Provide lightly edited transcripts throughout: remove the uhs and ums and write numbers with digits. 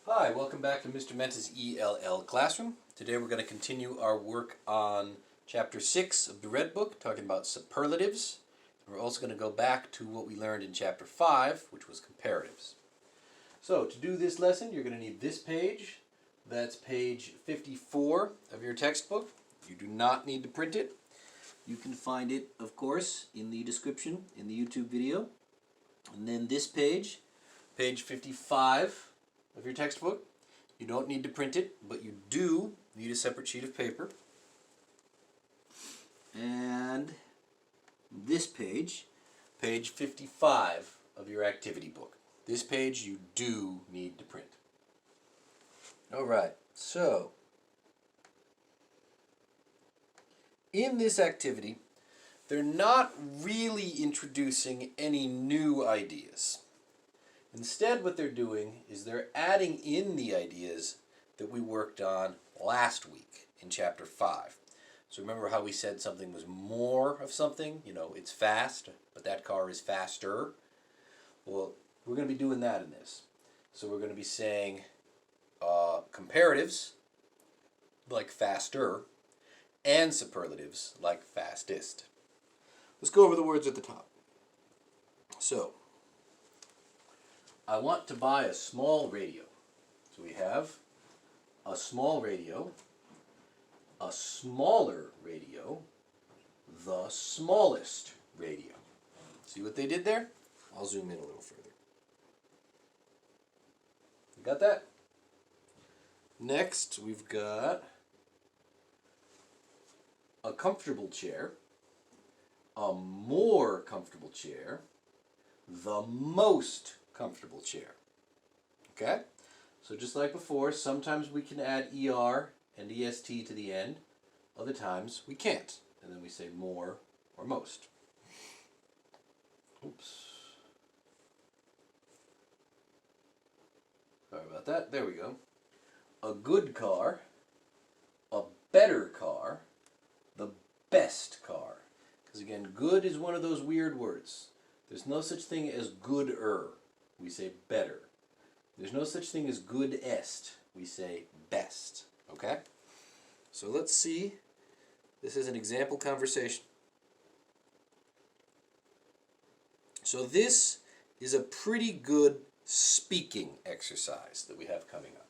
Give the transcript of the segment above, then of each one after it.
Hi, welcome back to Mr. Menta's ELL Classroom. Today we're going to continue our work on Chapter 6 of the Red Book, talking about superlatives. We're also going to go back to what we learned in Chapter 5, which was comparatives. So to do this lesson, you're going to need this page. That's page 54 of your textbook. You do not need to print it. You can find it, of course, in the description in the YouTube video. And then this page, page 55 of your textbook. You don't need to print it, but you do need a separate sheet of paper. And this page, page 55 of your activity book. This page you do need to print. Alright, so in this activity, they're not really introducing any new ideas. Instead, what they're doing is they're adding in the ideas that we worked on last week in Chapter 5. So remember how we said something was more of something? You know, it's fast, but that car is faster. Well, we're going to be doing that in this. So we're going to be saying comparatives, like faster, and superlatives, like fastest. Let's go over the words at the top. So, I want to buy a small radio. So we have a small radio, a smaller radio, the smallest radio. See what they did there? I'll zoom in a little further. You got that? Next, we've got a comfortable chair, a more comfortable chair, the most comfortable chair. Okay? So just like before, sometimes we can add ER and EST to the end. Other times we can't. And then we say more or most. Oops. Sorry about that. There we go. A good car, a better car, the best car. Because again, good is one of those weird words. There's no such thing as gooder. We say better. There's no such thing as goodest. We say best. Okay? So let's see. This is an example conversation. So this is a pretty good speaking exercise that we have coming up.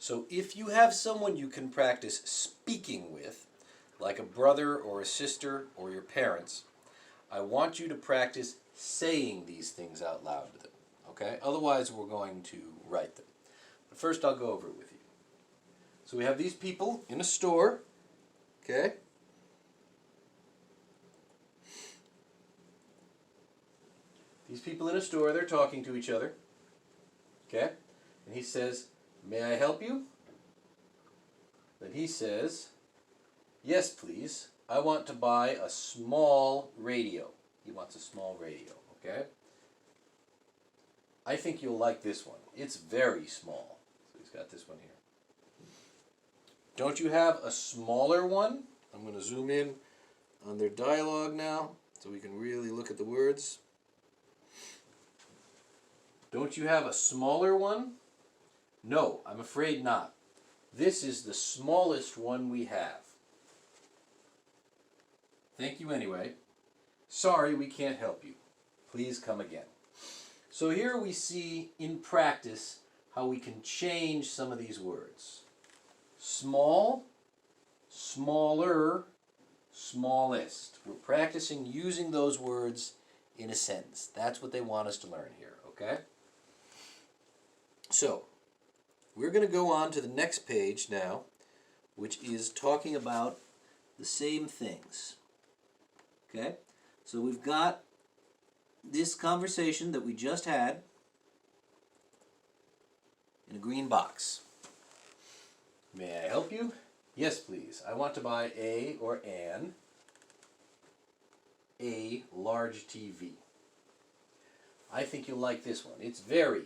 So if you have someone you can practice speaking with, like a brother or a sister or your parents, I want you to practice saying these things out loud to them. Okay? Otherwise, we're going to write them. But first, I'll go over it with you. So we have these people in a store. Okay? These people in a store, they're talking to each other. Okay? And he says, "May I help you?" Then he says, "Yes, please. I want to buy a small radio." He wants a small radio. Okay? I think you'll like this one. It's very small. So he's got this one here. Don't you have a smaller one? I'm going to zoom in on their dialogue now so we can really look at the words. Don't you have a smaller one? No, I'm afraid not. This is the smallest one we have. Thank you anyway. Sorry, we can't help you. Please come again. So here we see in practice how we can change some of these words. Small, smaller, smallest. We're practicing using those words in a sentence. That's what they want us to learn here, okay? So, we're going to go on to the next page now, which is talking about the same things. Okay? So we've got this conversation that we just had in a green box. May I help you? Yes, please. I want to buy a or an a large TV. I think you'll like this one. It's very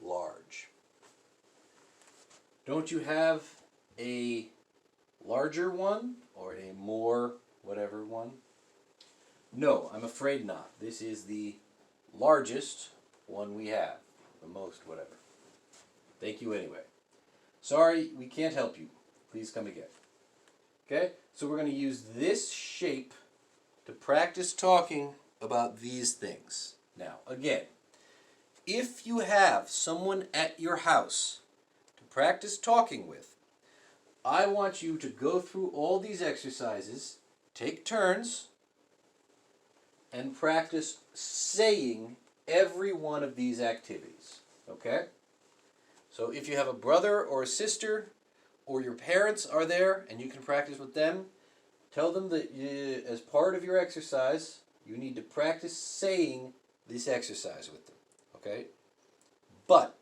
large. Don't you have a larger one or a more whatever one? No, I'm afraid not. This is the largest one we have. The most whatever. Thank you anyway. Sorry, we can't help you. Please come again. Okay? So we're going to use this shape to practice talking about these things. Now, again, if you have someone at your house to practice talking with, I want you to go through all these exercises, take turns, and practice saying every one of these activities. Okay? So if you have a brother or a sister, or your parents are there and you can practice with them, tell them that as part of your exercise, you need to practice saying this exercise with them. Okay? But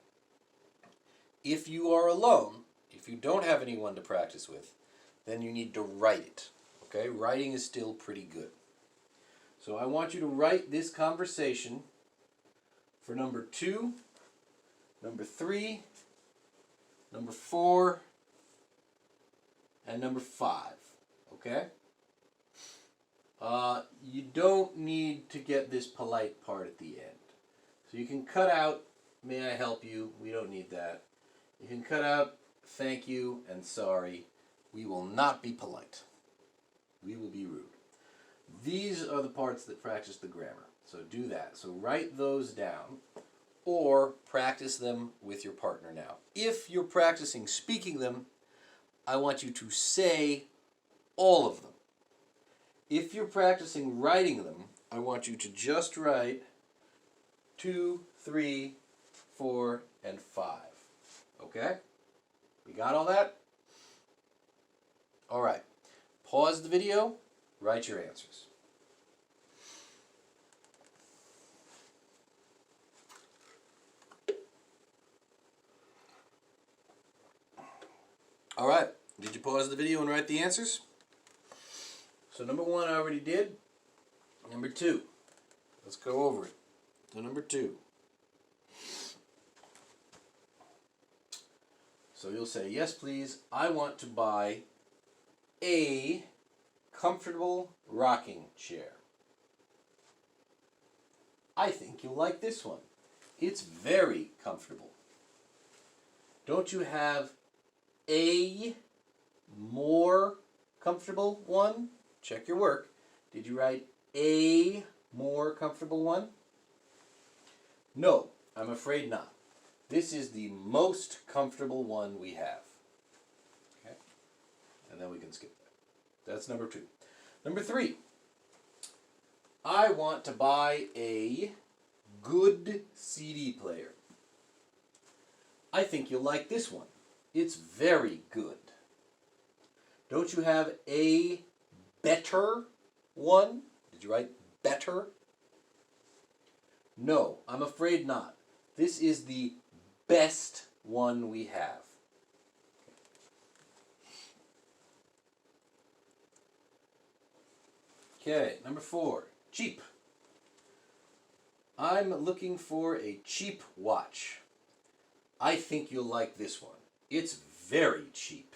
if you are alone, if you don't have anyone to practice with, then you need to write it. Okay? Writing is still pretty good. So I want you to write this conversation for number 2, number 3, number 4, and number 5. Okay? You don't need to get this polite part at the end. So you can cut out, may I help you? We don't need that. You can cut out, thank you and sorry. We will not be polite. We will be rude. These are the parts that practice the grammar. So do that. So write those down or practice them with your partner now. If you're practicing speaking them, I want you to say all of them. If you're practicing writing them, I want you to just write 2, 3, 4, and 5. Okay? We got all that? All right. Pause the video. Write your answers. All right. Did you pause the video and write the answers? So number 1 I already did. Number 2. Let's go over it. So number 2. So you'll say, yes, please, I want to buy a comfortable rocking chair. I think you'll like this one. It's very comfortable. Don't you have a more comfortable one? Check your work. Did you write a more comfortable one? No, I'm afraid not. This is the most comfortable one we have. Okay? And then we can skip that. That's number 2. Number 3. I want to buy a good CD player. I think you'll like this one. It's very good. Don't you have a better one? Did you write better? No, I'm afraid not. This is the best one we have. Okay, number 4, cheap. I'm looking for a cheap watch. I think you'll like this one. It's very cheap.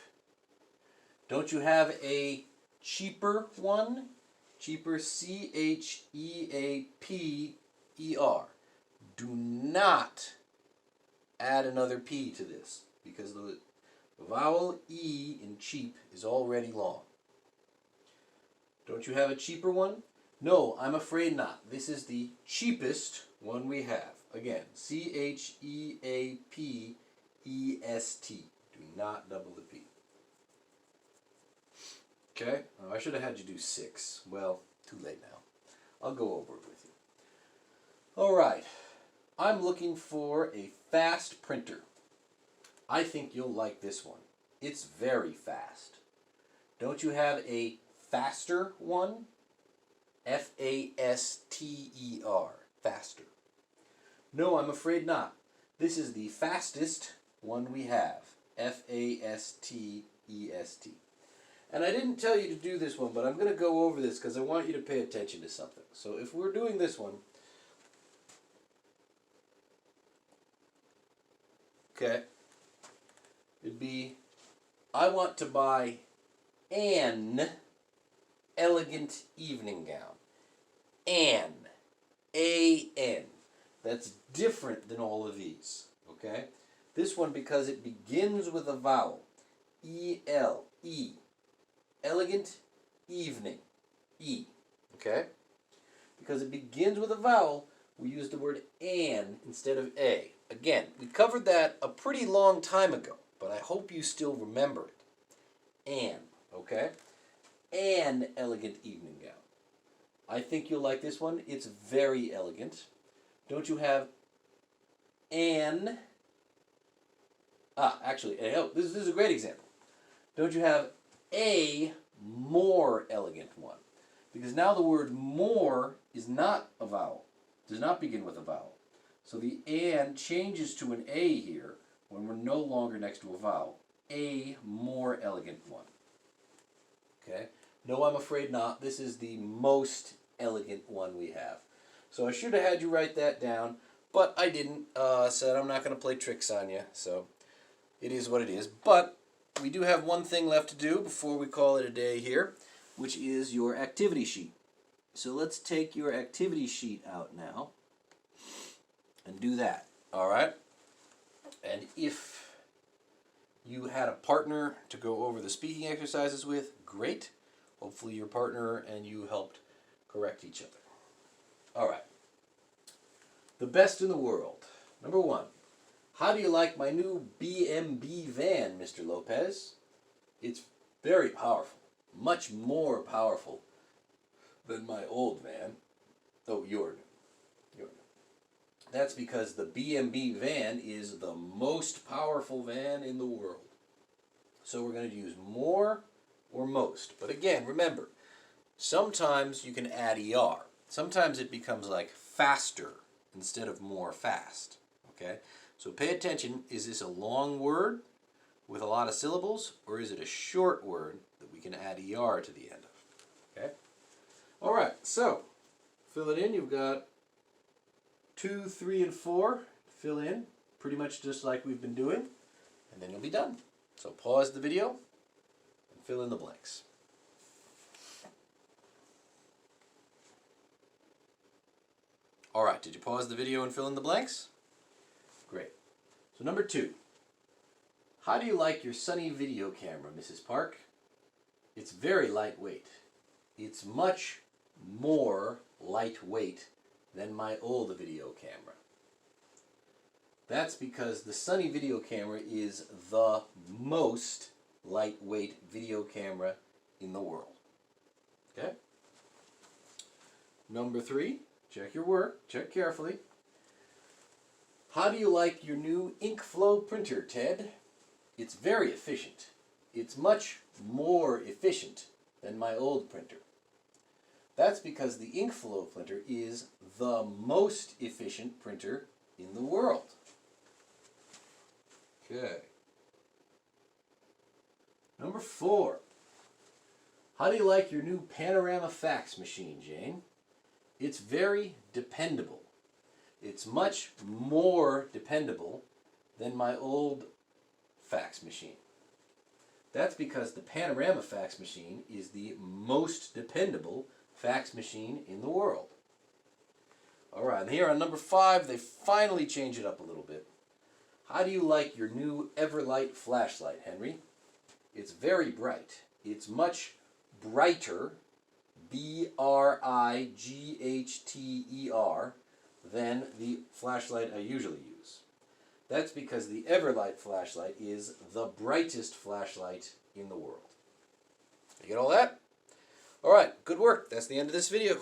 Don't you have a cheaper one? Cheaper, C-H-E-A-P-E-R. Do not add another P to this because the vowel E in cheap is already long. Don't you have a cheaper one? No, I'm afraid not. This is the cheapest one we have. Again, C-H-E-A-P-E-S-T. Do not double the P. Okay? Oh, I should have had you do 6. Well, too late now. I'll go over it with you. All right. I'm looking for a fast printer. I think you'll like this one. It's very fast. Don't you have a faster one? F-A-S-T-E-R. Faster. No, I'm afraid not. This is the fastest one we have. F-A-S-T-E-S-T. And I didn't tell you to do this one, but I'm going to go over this because I want you to pay attention to something. So if we're doing this one, okay, it'd be, I want to buy an elegant evening gown. An. A-N. That's different than all of these, okay? This one because it begins with a vowel. E-L, E. Elegant, evening, E. Okay? Because it begins with a vowel, we use the word an instead of a. Again, we covered that a pretty long time ago, but I hope you still remember it. An, okay? An elegant evening gown. I think you'll like this one. It's very elegant. Don't you have an... actually, this is a great example. Don't you have a more elegant one? Because now the word more is not a vowel. Does not begin with a vowel. So the an changes to an a here when we're no longer next to a vowel. A more elegant one. Okay? No, I'm afraid not. This is the most elegant one we have. So I should have had you write that down, but I didn't. Said I'm not going to play tricks on you, so it is what it is. But we do have one thing left to do before we call it a day here, which is your activity sheet. So let's take your activity sheet out now and do that. All right? And if you had a partner to go over the speaking exercises with, great. Hopefully your partner and you helped correct each other. All right. The best in the world. Number 1. How do you like my new BMB van, Mr. Lopez? It's very powerful. Much more powerful than my old van. Oh, your new. That's because the BMB van is the most powerful van in the world. So we're going to use more or most. But again, remember, sometimes you can add ER. Sometimes it becomes like faster instead of more fast. Okay? So pay attention. Is this a long word with a lot of syllables, or is it a short word that we can add ER to the end of? Okay? All right, so fill it in. You've got 2, 3, and 4. Fill in pretty much just like we've been doing, and then you'll be done. So pause the video and fill in the blanks. All right, did you pause the video and fill in the blanks? Great. So number 2. How do you like your Sunny video camera, Mrs. Park? It's very lightweight. It's much more lightweight than my old video camera. That's because the Sunny video camera is the most lightweight video camera in the world. Okay? Number 3, check your work, check carefully. How do you like your new InkFlow printer, Ted? It's very efficient. It's much more efficient than my old printer. That's because the InkFlow printer is the most efficient printer in the world. Okay. Number 4. How do you like your new panorama fax machine, Jane? It's very dependable. It's much more dependable than my old fax machine. That's because the panorama fax machine is the most dependable fax machine in the world. All right, and here on number 5, they finally change it up a little bit. How do you like your new Everlight flashlight, Henry? It's very bright. It's much brighter, B-R-I-G-H-T-E-R, than the flashlight I usually use. That's because the Everlight flashlight is the brightest flashlight in the world. You get all that? All right, good work. That's the end of this video.